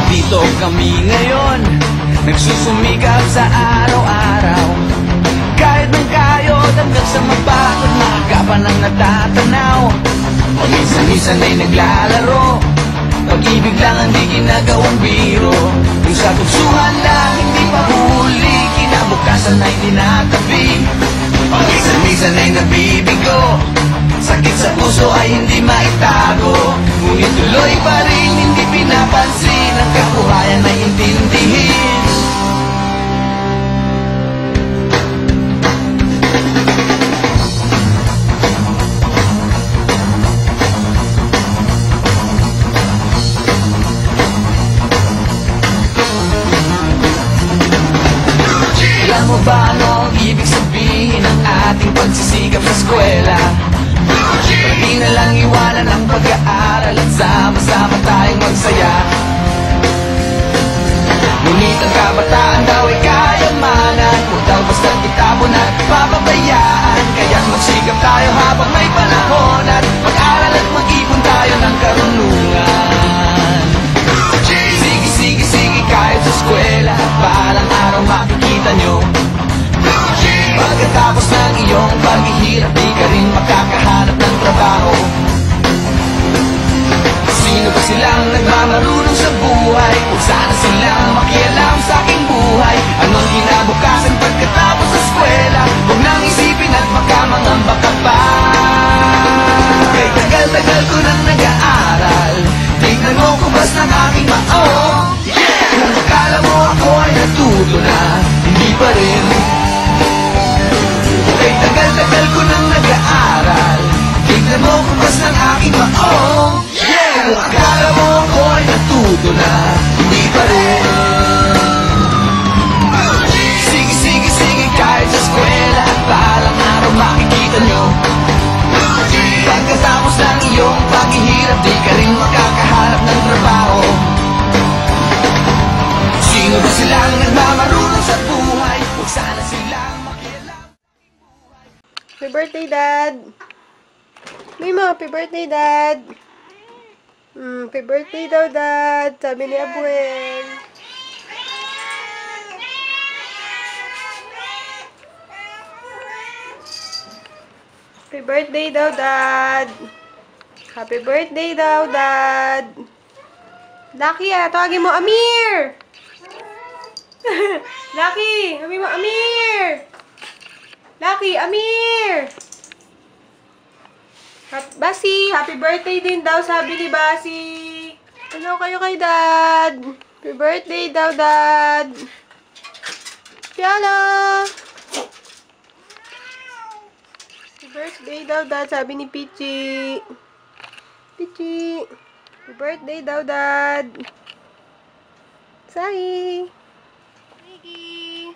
Nandito kami ngayon, nagsusumikap sa araw-araw. Kahit ng kayod hanggang sa mapagod, maaga pa nang natatanaw. Paminsan-minsan ay naglalaro, pag-ibig lang ang di ginagawang biro. Kung sa tuksuhan lang hindi pa huli, kinabukasan ay tinatabi. Paminsan-minsan ay nabibigo, sakit sa puso ay hindi maitago. Ngunit tuloy pa rin hindi pinapansin, ang kabuhayan ay intindihin. Alam mo ba ano ang ibig sabihin ng ating pagsisikap sa eskwela? Pwede na lang iwanan ang pag-aaral at sama-sama tayong magsaya. Ngunit ang kabataan daw ay kayamanan, huwag daw basta't itapon at papabayaan. Kaya't magsikap tayo habang may panahon, at mag-aral at mag-ipon tayo ng karunungan. Sige, kahit sa eskwela, balang araw makikita nyo. Pagkatapos ng iyong paghihirap, di ka rin makakahanap ng trabaho. Sino ba silang nagmamarunong sa buhay? Kung sana silang makialam sa aking buhay. Anong kinabukasan pagkatapos sa eskwela? Huwag nang isipin at makamangamba ka pa. Kay tagal-tagal ko nang nag-aaral, tignan mo kubas ng aking maong. Kung akala mo ako ay natuto na, hindi pa rin. Kay tagal-tagal ko nang nag-aaral, tignan mo kubas ng aking maong. Kung akala mo ako ay natuto na, hindi pa rin. Sige, kahit sa eskwela, balang araw makikita nyo. Pagkatapos ng iyong paghihirap, di ka rin makakahanap ng trabaho. Sino ba silang nagmamarunong sa buhay? Huwag sana silang makialam. Happy birthday, Dad! Mimo, happy birthday, Dad! Happy birthday daw, Dad! Sabi ni Abuel. Happy birthday daw, Dad! Happy birthday daw, Dad! Lucky, tawagin mo, Amir! Lucky! Sabi mo, Amir! Lucky, Amir! Basi, happy birthday din daw, sabi ni Basi. Hello kayo kay Dad. Happy birthday daw, Dad. Piano! Happy birthday daw, Dad, sabi ni Pichi. Pichi! Happy birthday daw, Dad. Sahi! Miki!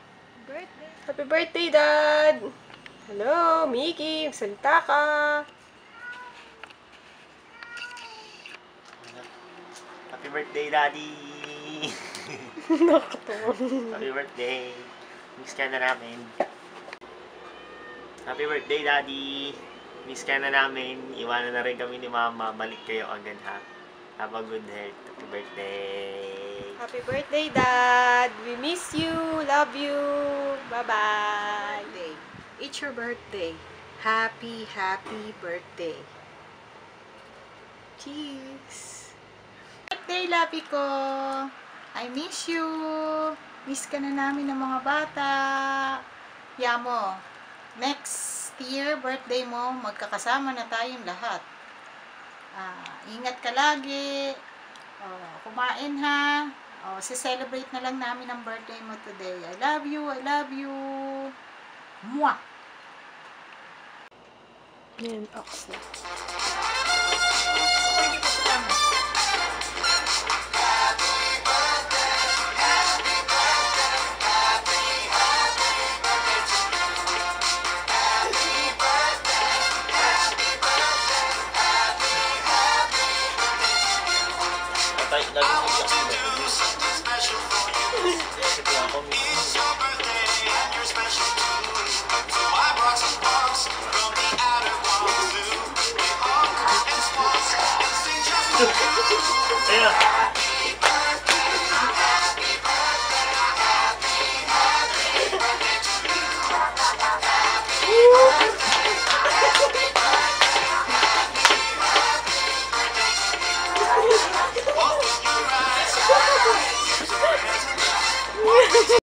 Happy birthday, Dad! Hello, Miki! Magsalita ka! Happy birthday, Daddy! Nakakatawa. Happy birthday! Miss ka na namin. Happy birthday, Daddy! Miss ka na namin. Iwanan na rin kami ni Mama. Balik kayo agad, ha? Have a good health. Happy birthday! Happy birthday, Dad! We miss you! Love you! Bye-bye! It's your birthday. Happy birthday. Cheers! Birthday, Lapi ko! I miss you! Miss ka na namin ng mga bata. Yamo, next year, birthday mo, magkakasama na tayong lahat. Ingat ka lagi. Kumain ha. Si-celebrate na lang namin ang birthday mo today. I love you, I love you. Mwah! Yan, ox na. Ayun.